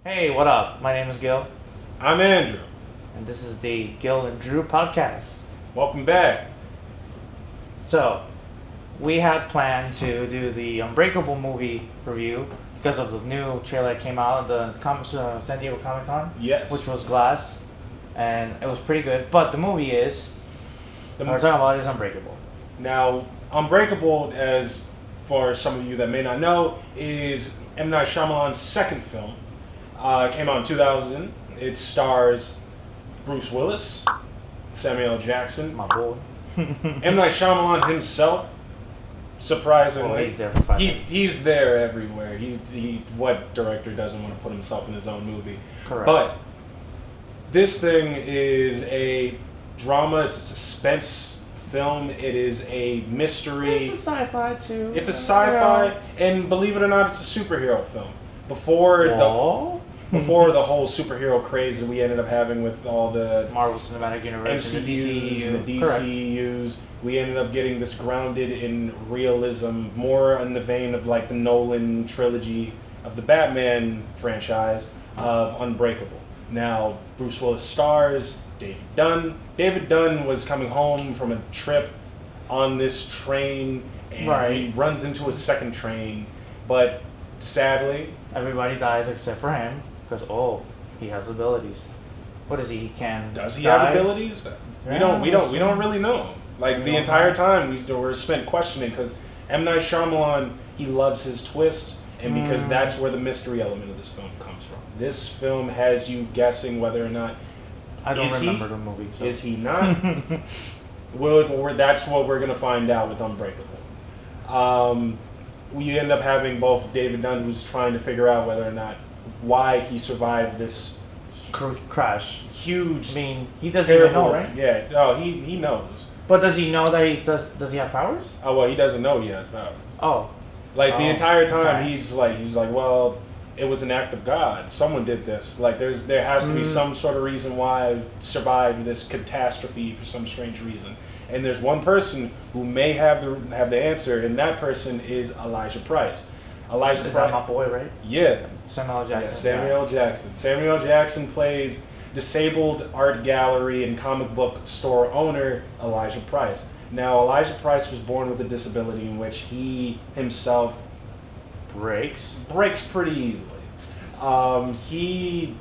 Hey, what up? My name is Gil, I'm Andrew. and this is the Gil and Drew podcast. Welcome back. So, we had planned to do the Unbreakable movie review because of the new trailer that came out at the San Diego Comic Con, Yes. which was Glass, and it was pretty good. But the movie is, The- what we're talking about is Unbreakable. Now, Unbreakable, as for some of you that may not know, is M. Night Shyamalan's second film. It came out in 2000. It stars Bruce Willis, Samuel L. Jackson, My boy. M. Night Shyamalan himself. Surprisingly, Oh, he's there for 5 minutes. he's there everywhere. What director doesn't want to put himself in his own movie? Correct. But this thing is a drama. It's a suspense film. It is a mystery. It's a sci-fi too. It's a sci-fi, and believe it or not, it's a superhero film. Before before the whole superhero craze that we ended up having with all the Marvel Cinematic Universe and the MCUs and the Correct. DCUs, we ended up getting this grounded in realism, more in the vein of like the Nolan trilogy of the Batman franchise of Unbreakable. Now, Bruce Willis stars David Dunn. David Dunn was coming home from a trip on this train, and Right. he runs into a second train, but sadly, Everybody dies except for him because he has abilities. What is he? He can. does he die? have abilities? We Yeah, don't really know. Like We the don't entire know. time we were spent questioning because M. Night Shyamalan, he loves his twists, and because that's where the mystery element of this film comes from. This film has you guessing whether or not I don't is he? remember the movie. So. is he not. That's what we're gonna find out with Unbreakable. We end up having both David Dunn, who's trying to figure out whether or not why he survived this Crash. huge, I mean, he doesn't even terrible. know, right? Yeah. Oh, he knows. But does he know that he does? Does he have powers? Oh well, he doesn't know he has powers. Oh, Like the Oh, entire time, okay. he's like, well, it was an act of God. Someone did this. Like there has to be some sort of reason why I've survived this catastrophe for some strange reason. And there's one person who may have the answer, and that person is Elijah Price. Elijah is that my Price. boy, right? Yeah. Samuel L. Yeah, Jackson. Samuel L. Jackson. Samuel L. Jackson plays disabled art gallery and comic book store owner Elijah Price. Now, Elijah Price was born with a disability in which he himself Breaks. breaks pretty easily. He,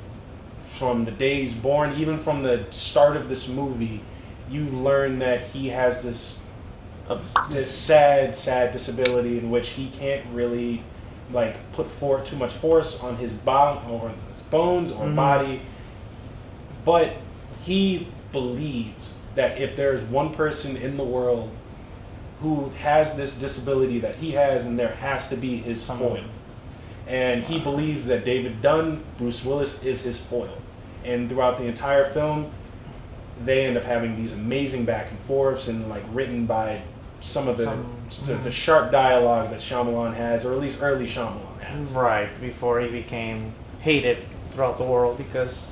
from the day he's born, even from the start of this movie, you learn that he has this sad disability in which he can't really like put forth too much force on his bones or body, but he believes that if there's one person in the world who has this disability that he has, and there has to be his foil. And he believes that David Dunn, Bruce Willis, is his foil. And throughout the entire film, they end up having these amazing back and forths, and like written by some of the sharp dialogue that Shyamalan has, or at least early Shyamalan has. Right before he became hated throughout the world because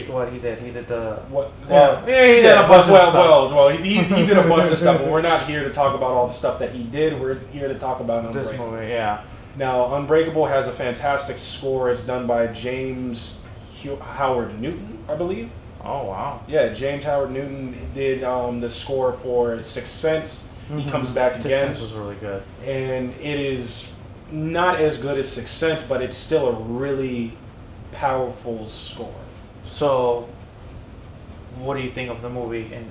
what he did. He did the What? Yeah, he did a bunch of stuff. Well, he did a bunch of stuff, but we're not here to talk about all the stuff that he did. We're here to talk about this Unbreakable. movie. Yeah. Now, Unbreakable has a fantastic score. It's done by James Howard Newton, I believe. Oh wow. Yeah, James Howard Newton did the score for Sixth Sense. He comes back Sixth again, Sense was really good. and it is not as good as Sixth Sense, but it's still a really powerful score. So, what do you think of the movie and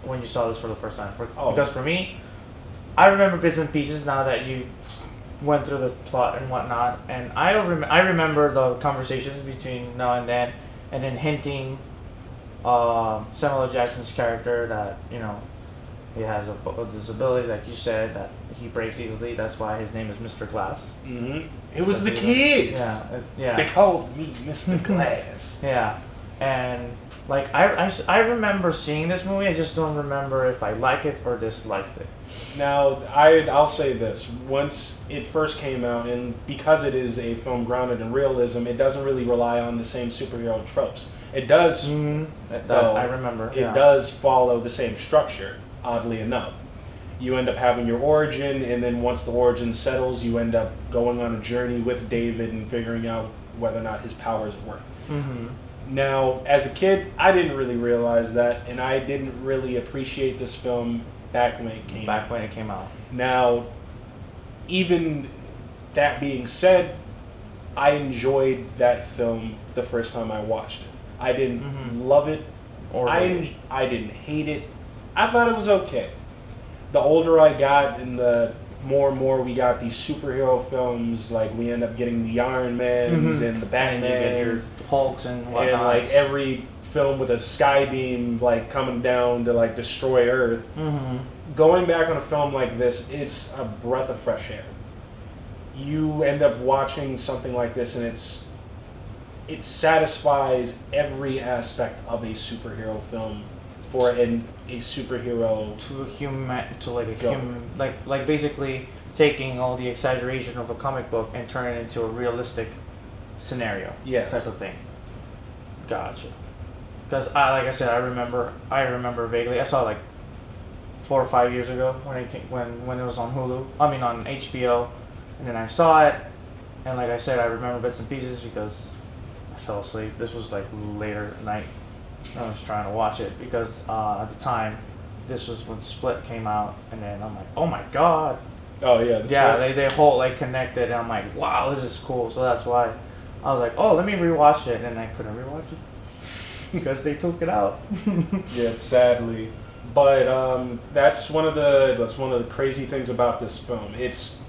when you saw this for the first time? Oh. Because for me, I remember bits and pieces now that you went through the plot and whatnot, and I remember the conversations between now and then hinting Samuel L. Jackson's character that he has a disability, like you said, that he breaks easily. That's why his name is Mr. Glass. It was the kids. Yeah. They called me Mr. Glass. Yeah, and like I remember seeing this movie. I just don't remember if I like it or disliked it. Now, I'll say this. Once it first came out, and because it is a film grounded in realism, it doesn't really rely on the same superhero tropes. It does, That though, I remember. it does follow the same structure, oddly enough. You end up having your origin, and then once the origin settles, you end up going on a journey with David and figuring out whether or not his powers work. Mm-hmm. Now, as a kid, I didn't really realize that, and I didn't really appreciate this film back when it came out. Now, even that being said, I enjoyed that film the first time I watched it. I didn't love it. I didn't hate it. I thought it was okay. The older I got and the more and more we got these superhero films, like we end up getting the Iron Mans and the Batmans, Hulks and whatnot. And like every film with a sky beam like coming down to like destroy Earth. Going back on a film like this, it's a breath of fresh air. You end up watching something like this and it satisfies every aspect of a superhero film for a superhero like basically taking all the exaggeration of a comic book and turning it into a realistic scenario. Type of thing. Gotcha. Because like I said, I remember vaguely. I saw it like 4 or 5 years ago when it was on Hulu. I mean on HBO, and then I saw it, and like I said, I remember bits and pieces because I fell asleep. This was like later at night. I was trying to watch it because at the time, this was when Split came out, and then I'm like, oh my god. Oh yeah. They whole like connected, and I'm like, wow, this is cool. So that's why I was like, oh, let me rewatch it, and I couldn't rewatch it because they took it out. Yeah, sadly, but that's one of the crazy things about this film. It's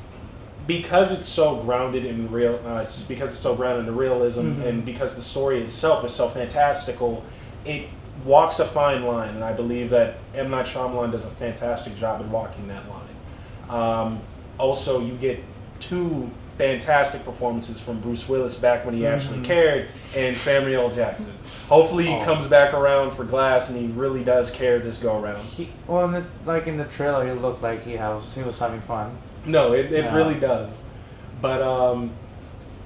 because it's so grounded in real. It's because it's so grounded in realism, and because the story itself is so fantastical. It walks a fine line, and I believe that M. Night Shyamalan does a fantastic job at walking that line. Also, you get 2 fantastic performances from Bruce Willis back when he actually cared, and Samuel L. Jackson. Hopefully he comes back around for Glass, and he really does care this go-around. In the trailer, he looked like he was having fun. No, it really does. But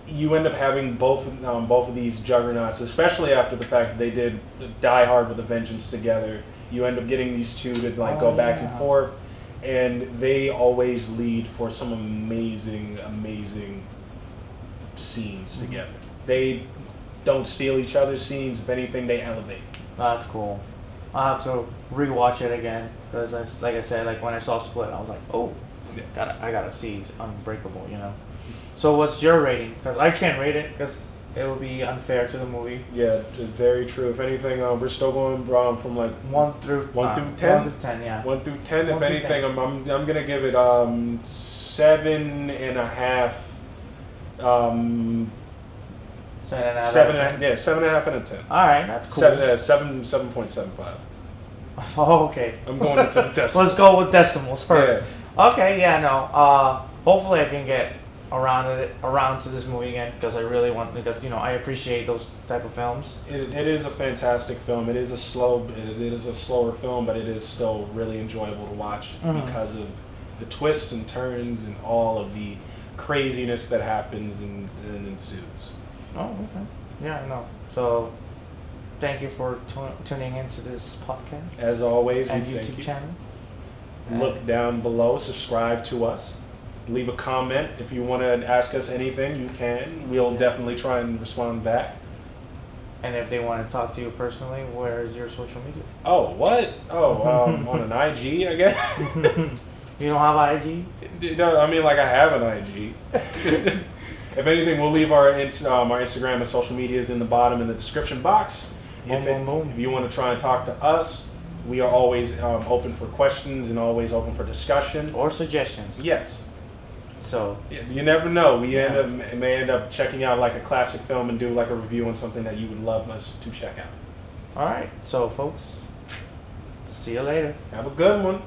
you end up having both of these juggernauts, especially after the fact that they did Die Hard with a Vengeance together. You end up getting these two to go back and forth, and they always lead for some amazing scenes together. They don't steal each other's scenes. If anything, they elevate. That's cool. I'll have to rewatch it again because, like I said, like when I saw Split, I was like, oh, I gotta see Unbreakable, you know. So what's your rating? Because I can't rate it because it would be unfair to the movie. Yeah, very true. If anything, we're still going from like 1 through 10. 1 through 10, yeah. 1 through 10. If anything, I'm gonna give it 7.5. 7.5. Yeah, 7.5 out of 10. All right, that's cool. 7.75. Oh, okay. I'm going into the decimals. Let's go with decimals. Perfect. Yeah. Okay, yeah, no. Hopefully I can get around to this movie again because I really want, because I appreciate those type of films. It is a fantastic film. It is a slower film, but it is still really enjoyable to watch because of the twists and turns and all of the craziness that happens and ensues. Oh, okay. Yeah, I know. So, thank you for tuning into this podcast. As always, and YouTube channel. Look down below, subscribe to us, leave a comment. If you want to ask us anything, you can. We'll definitely try and respond back. And if they want to talk to you personally, where is your social media? Oh, what? Oh, on an IG, I guess. You don't have IG? I mean, like I have an IG. If anything, we'll leave our Instagram and social medias in the bottom in the description box. If you want to try and talk to us, we are always open for questions and always open for discussion. Or suggestions. Yes. So you never know. We may end up checking out like a classic film and do like a review on something that you would love us to check out. All right. So, folks, see you later. Have a good one.